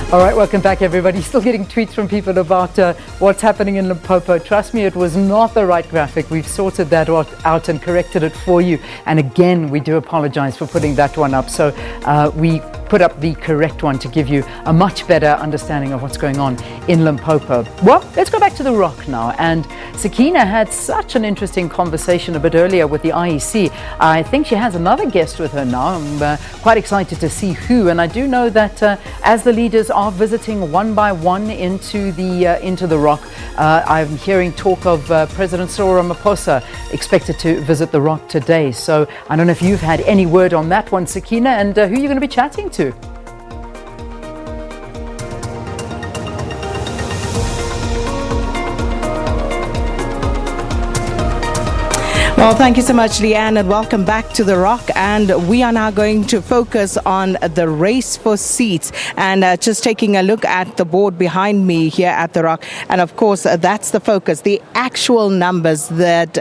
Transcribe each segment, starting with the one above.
All right, welcome back, everybody. Still getting tweets from people about what's happening in Limpopo. Trust me, it was not the right graphic. We've sorted that out and corrected it for you. And again, we do apologize for putting that one up. So we put up the correct one to give you a much better understanding of what's going on in Limpopo. Well, let's go back to the Rock now. And Sakina had such an interesting conversation a bit earlier with the IEC. I think she has another guest with her now. I'm quite excited to see who. And I do know that as the leaders are visiting one by one into the Rock, I'm hearing talk of President Cyril Ramaphosa expected to visit the Rock today. So I don't know if you've had any word on that one, Sakina, and who you're going to be chatting to. Well, thank you so much, Leanne, and welcome back to The Rock. And we are now going to focus on the race for seats, and just taking a look at the board behind me here at The Rock. And of course, that's the focus, the actual numbers that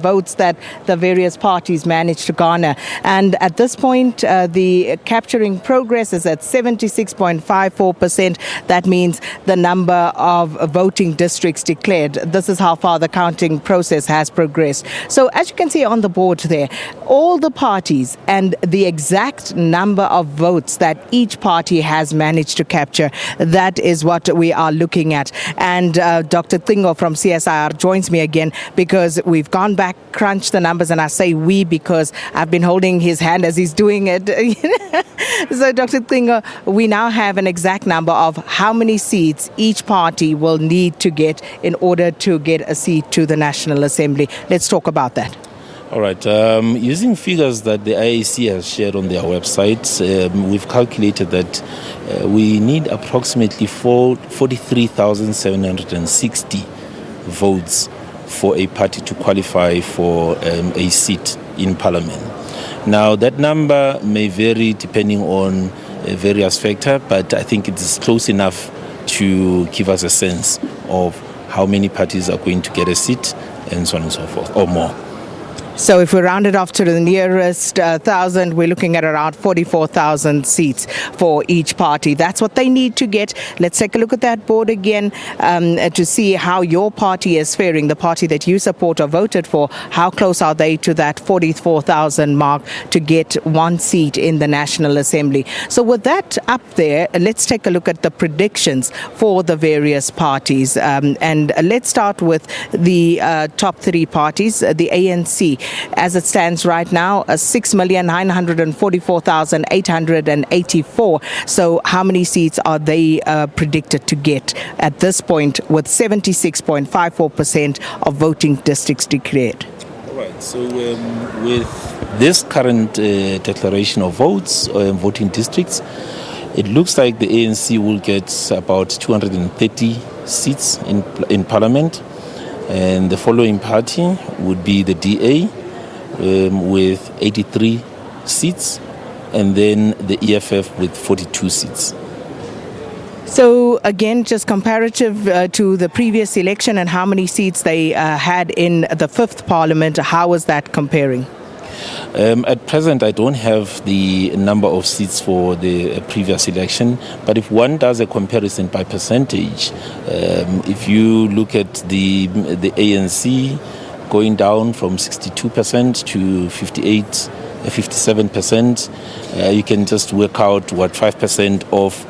votes that the various parties managed to garner. And at this point, the capturing progress is at 76.54%. That means the number of voting districts declared. This is how far the counting process has progressed. So as you can see on the board there, all the parties and the exact number of votes that each party has managed to capture, that is what we are looking at. And Dr. Tingo from CSIR joins me again because we've gone back, crunched the numbers, and I say we because I've been holding his hand as he's doing it. So Dr. Tingo, we now have an exact number of how many seats each party will need to get in order to get a seat to the National Assembly. Let's talk about that. All right. Using figures that the IEC has shared on their website, we've calculated that we need approximately 43,760 votes for a party to qualify for a seat in Parliament. Now, that number may vary depending on various factors, but I think it is close enough to give us a sense of how many parties are going to get a seat and so on and so forth, or more. So if we round it off to the nearest 1,000, we're looking at around 44,000 seats for each party. That's what they need to get. Let's take a look at that board again to see how your party is faring, the party that you support or voted for. How close are they to that 44,000 mark to get one seat in the National Assembly? So with that up there, let's take a look at the predictions for the various parties. And let's start with the top three parties, the ANC. As it stands right now, 6,944,884. So how many seats are they predicted to get at this point with 76.54% of voting districts declared? All right. So with this current declaration of votes, voting districts, it looks like the ANC will get about 230 seats in Parliament. And the following party would be the DA with 83 seats, and then the EFF with 42 seats. So again, just comparative to the previous election and how many seats they had in the fifth Parliament, how is that comparing? At present, I don't have the number of seats for the previous election, but if one does a comparison by percentage, if you look at the ANC going down from 62% to 57%, you can just work out what 5% of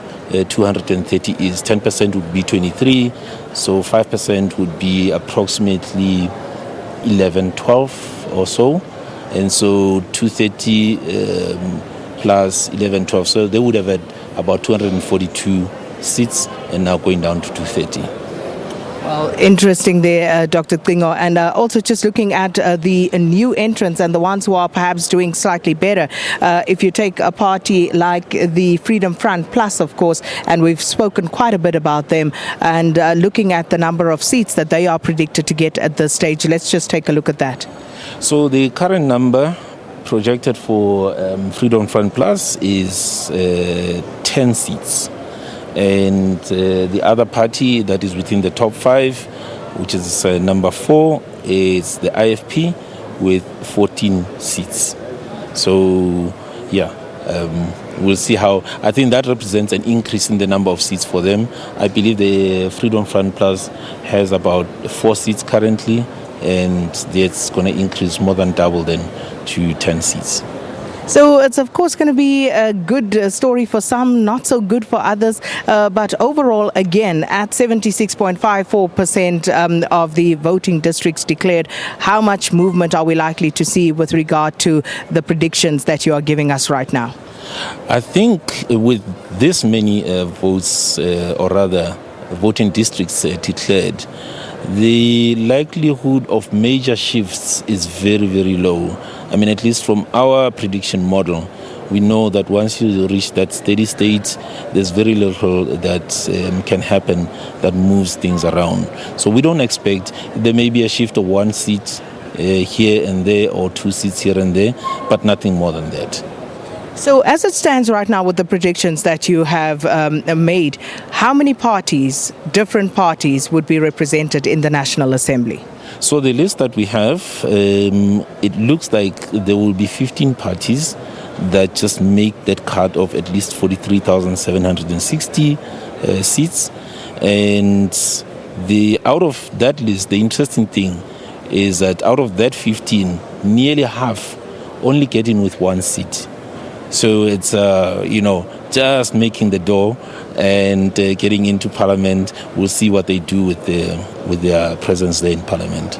230 is. 10% would be 23, so 5% would be approximately 11, 12 or so. And so 230 plus 11, 12. So they would have had about 242 seats and now going down to 230. Well, interesting there, Dr. Tingo. And also just looking at the new entrants and the ones who are perhaps doing slightly better. If you take a party like the Freedom Front Plus, of course, and we've spoken quite a bit about them, and looking at the number of seats that they are predicted to get at this stage, let's just take a look at that. So the current number projected for Freedom Front Plus is 10 seats. And the other party that is within the top five, which is number 4, is the IFP with 14 seats. So, yeah, We'll see how. I think that represents an increase in the number of seats for them. I believe the Freedom Front Plus has about 4 seats currently, and that's going to increase more than double then to 10 seats. So it's of course going to be a good story for some, not so good for others. But overall, again, at 76.54% of the voting districts declared, how much movement are we likely to see with regard to the predictions that you are giving us right now? I think with this many votes, or rather voting districts declared, the likelihood of major shifts is very, very low. I mean, at least from our prediction model, we know that once you reach that steady state, there's very little that can happen that moves things around. So we don't expect there may be a shift of 1 seat here and there, or 2 seats here and there, but nothing more than that. So as it stands right now with the predictions that you have made, how many parties, different parties, would be represented in the National Assembly? So the list that we have, it looks like there will be 15 parties that just make that cut of at least 43,760 seats. And out of that list, the interesting thing is that out of that 15, nearly half only get in with 1 seat. So it's, just making the door and getting into Parliament. We'll see what they do with their presence there in Parliament.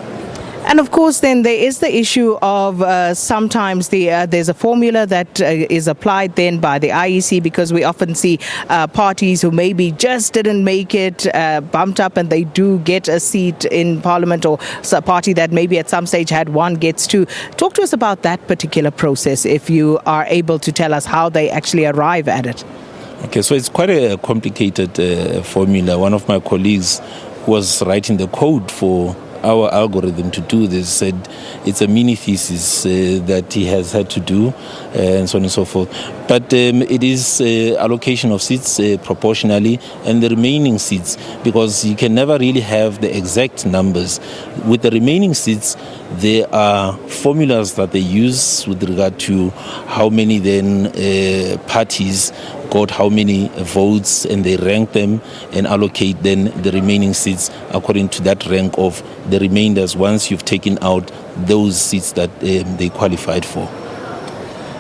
And of course, then there is the issue of sometimes there's a formula that is applied then by the IEC, because we often see parties who maybe just didn't make it bumped up and they do get a seat in Parliament, or a party that maybe at some stage had 1 gets 2. Talk to us about that particular process, if you are able to tell us how they actually arrive at it. Okay, so it's quite a complicated formula. One of my colleagues who was writing the code for our algorithm to do this said it's a mini thesis that he has had to do, and so on and so forth. But it is allocation of seats proportionally, and the remaining seats, because you can never really have the exact numbers. With the remaining seats, there are formulas that they use with regard to how many then parties got how many votes, and they rank them and allocate then the remaining seats according to that rank of the remainders once you've taken out those seats that they qualified for.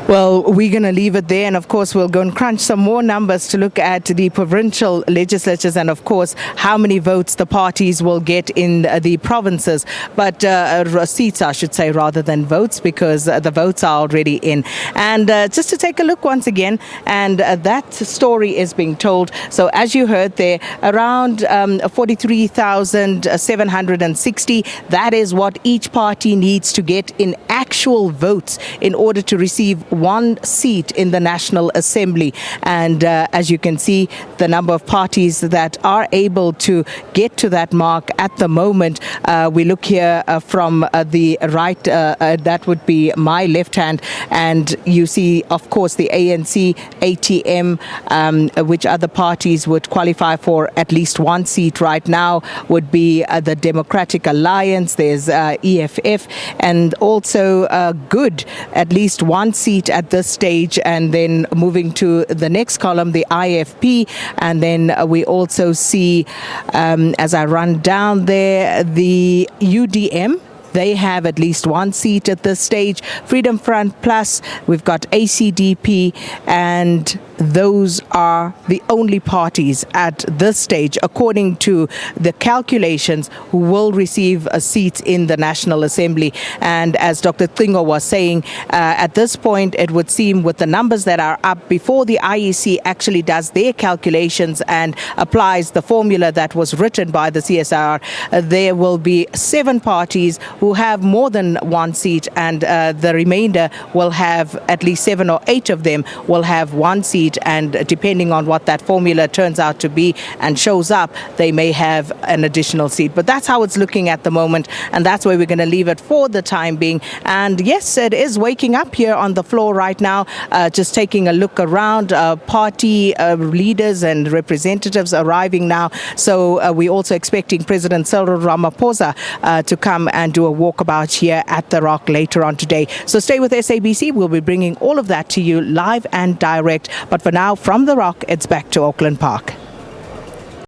Well, we're going to leave it there. And of course, we'll go and crunch some more numbers to look at the provincial legislatures and, of course, how many votes the parties will get in the provinces. But seats, I should say, rather than votes, because the votes are already in. And just to take a look once again, and that story is being told. So as you heard there, around 43,760, that is what each party needs to get in actual votes in order to receive 1 seat in the National Assembly. And as you can see, the number of parties that are able to get to that mark at the moment, we look here from the right, that would be my left hand, and you see, of course, the ANC, ATM, which other parties would qualify for at least 1 seat right now, would be the Democratic Alliance, there's EFF, and also Good, at least 1 seat at this stage. And then moving to the next column, the IFP, and then we also see, as I run down there, the UDM. They have at least 1 seat at this stage. Freedom Front Plus, we've got ACDP, and those are the only parties at this stage, according to the calculations, who will receive a seat in the National Assembly. And as Dr. Thingo was saying, at this point, it would seem with the numbers that are up, before the IEC actually does their calculations and applies the formula that was written by the CSIR, there will be 7 parties who have more than 1 seat, and the remainder will have at least 7 or 8 of them will have 1 seat. And depending on what that formula turns out to be and shows up, they may have an additional seat. But that's how it's looking at the moment, and that's where we're going to leave it for the time being. And yes, it is waking up here on the floor right now, just taking a look around, party leaders and representatives arriving now. So we're also expecting President Cyril Ramaphosa to come and do a walkabout here at the Rock later on today. So stay with SABC. We'll be bringing all of that to you live and direct. But for now, from the Rock, it's back to Auckland Park.